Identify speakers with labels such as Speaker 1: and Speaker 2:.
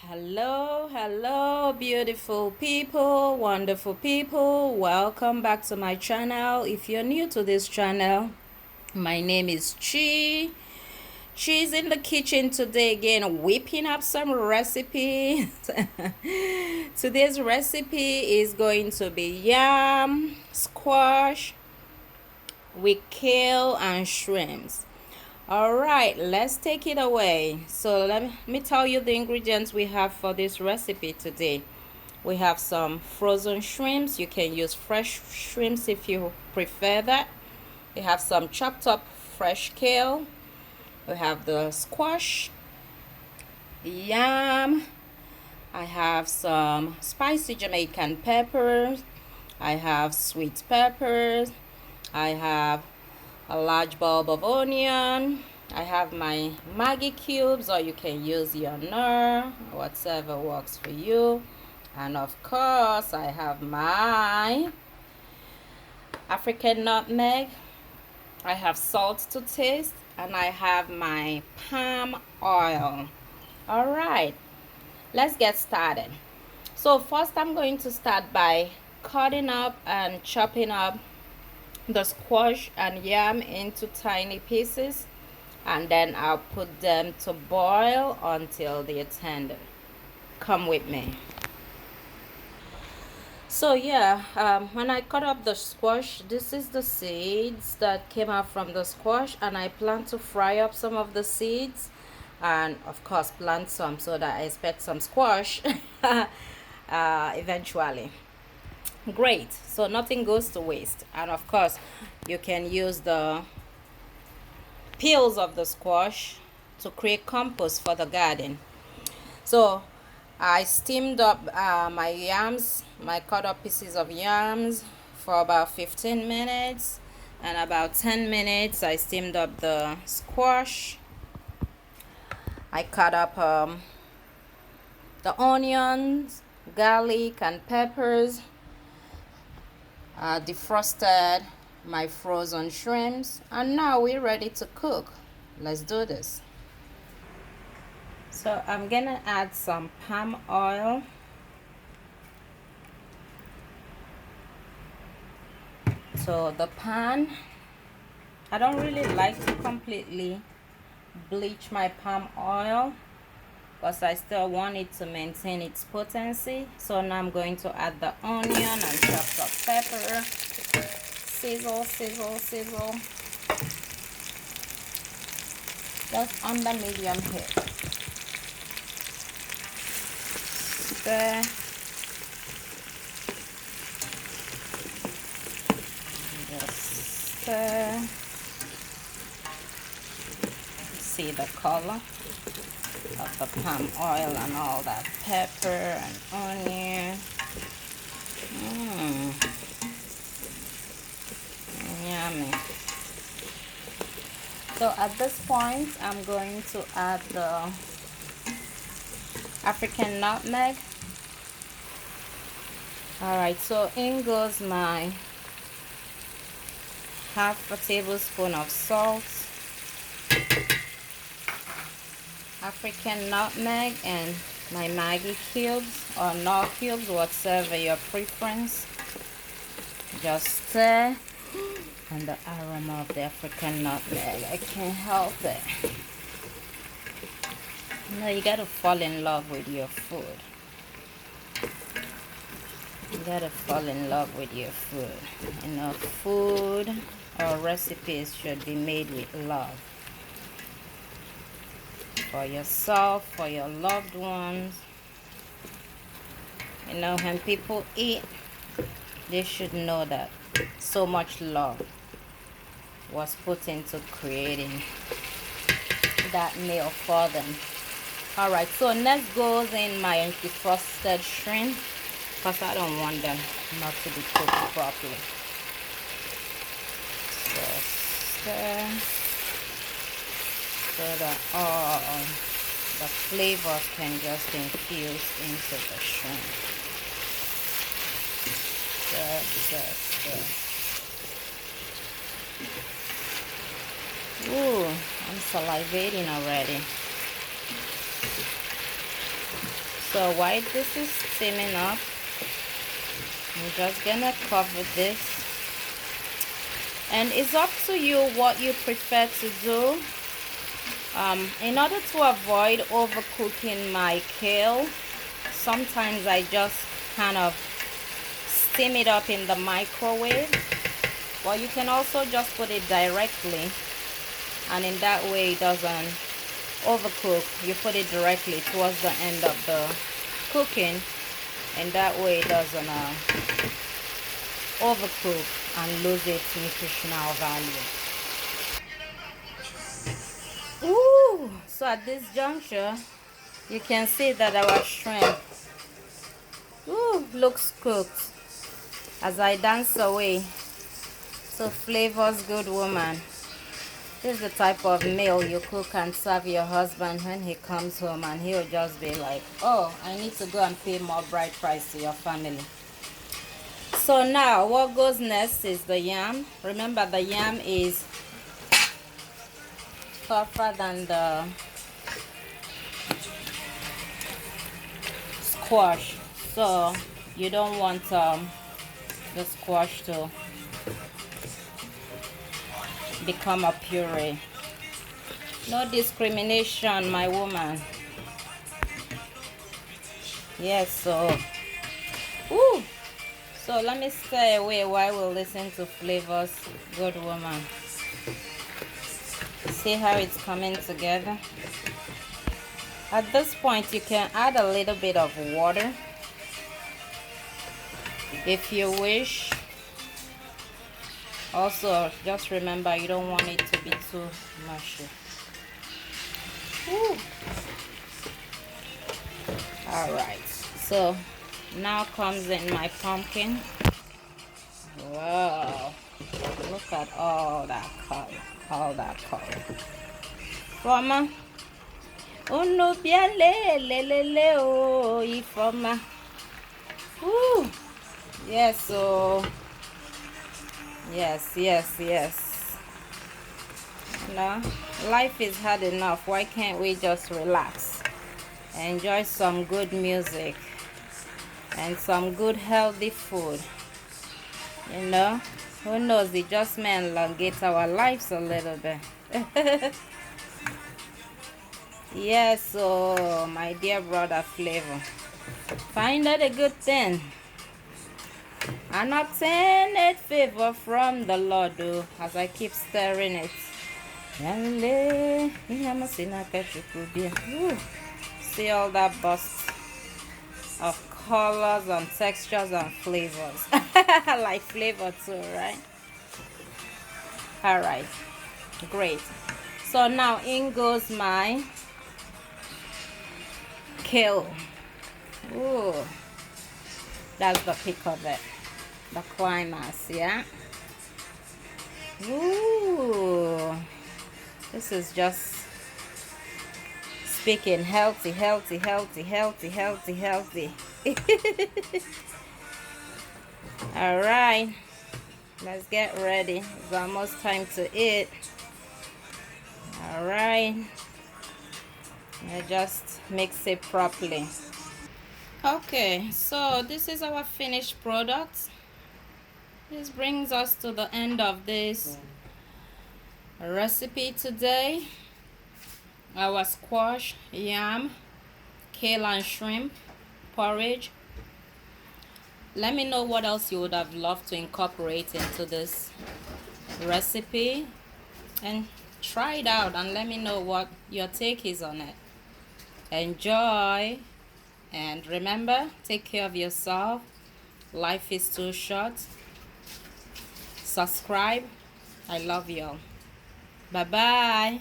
Speaker 1: Hello, beautiful people, wonderful people. Welcome back to my channel. If you're new to this channel, my name is Chi. She's in the kitchen today again, whipping up some recipes. Today's recipe is going to be yam, squash with kale and shrimps. All right, let's take it away. So let me tell you the ingredients we have for this recipe today. We have some frozen shrimps. You can use fresh shrimps if you prefer that. We have some chopped up fresh kale. We have the squash, yam. I have some spicy Jamaican peppers. I have sweet peppers. I have a large bulb of onion. I have my Maggi cubes, or you can use your Knorr, whatever works for you. And of course, I have my African nutmeg. I have salt to taste, and I have my palm oil. All right, let's get started. So first, I'm going to start by cutting up and chopping up the squash and yam into tiny pieces, and then I'll put them to boil until they're tender. Come with me. So yeah, when I cut up the squash, this is the seeds that came out from the squash, and I plan to fry up some of the seeds and of course plant some, so that I expect some squash eventually. Great, so nothing goes to waste. And of course, you can use the peels of the squash to create compost for the garden. So I steamed up my yams, my cut up pieces of yams, for about 15 minutes, and about 10 minutes I steamed up the squash. I cut up the onions, garlic and peppers, defrosted my frozen shrimps, and now we're ready to cook. Let's do this. So I'm gonna add some palm oil to the pan. I don't really like to completely bleach my palm oil because I still want it to maintain its potency. So now I'm going to add the onion and chopped up pepper. Sizzle, sizzle, sizzle. Just under medium heat. Stir. Just stir. See the color of the palm oil and all that pepper and onion. Yummy. So at this point, I'm going to add the African nutmeg. All right, so in goes my half a tablespoon of salt, African nutmeg, and my Maggi cubes or Knorr cubes, whatever your preference. Just stir, and the aroma of the African nutmeg, I can't help it. You know, you gotta fall in love with your food. You gotta fall in love with your food. You know, food or recipes should be made with love. For yourself, for your loved ones. You know, when people eat, they should know that so much love was put into creating that meal for them. All right, so next goes in my defrosted shrimp, because I don't want them not to be cooked properly. So stir so that all the flavors can just infuse into the shrimp. Stir, stir, stir. Ooh, I'm salivating already. So while this is steaming up, I'm just gonna cover this. And it's up to you what you prefer to do. In order to avoid overcooking my kale, sometimes I just kind of steam it up in the microwave. Or you can also just put it directly, and in that way it doesn't overcook. You put it directly towards the end of the cooking, and that way it doesn't overcook and lose its nutritional value. Ooh, so at this juncture you can see that our shrimp looks cooked as I dance away to Flavor's Good Woman. This is the type of meal you cook and serve your husband when he comes home, and he'll just be like, oh, I need to go and pay more bride price to your family. So now what goes next is the yam. Remember, the yam is tougher than the squash, so you don't want the squash to become a puree. No discrimination, my woman. Yes, so so let me stay away while we listen to Flavor's Good Woman. See how it's coming together. At this point you can add a little bit of water if you wish. Also, just remember, you don't want it to be too mushy. Alright, so now comes in my pumpkin. Wow, look at all that color. Forma uno biale lelele o ifoma. Yes, so yes. No, life is hard enough. Why can't we just relax, enjoy some good music and some good healthy food? You know, who knows, it just may elongate our lives a little bit. Yes, so my dear brother Flavor, find out a good thing and obtain it favor from the Lord, as I keep stirring it. See all that burst of colors and textures and flavors. Like flavor too, right? Alright, great. So now in goes my kale. Ooh, that's the pick of it, the climax, yeah. Ooh, this is just speaking healthy. All right, let's get ready. It's almost time to eat. All right, just mix it properly. Okay, so this is our finished product. This brings us to the end of this recipe today. Our squash, yam, kale and shrimp porridge. Let me know what else you would have loved to incorporate into this recipe, and try it out and let me know what your take is on it. Enjoy, and remember, take care of yourself. Life is too short. Subscribe. I love y'all. Bye bye.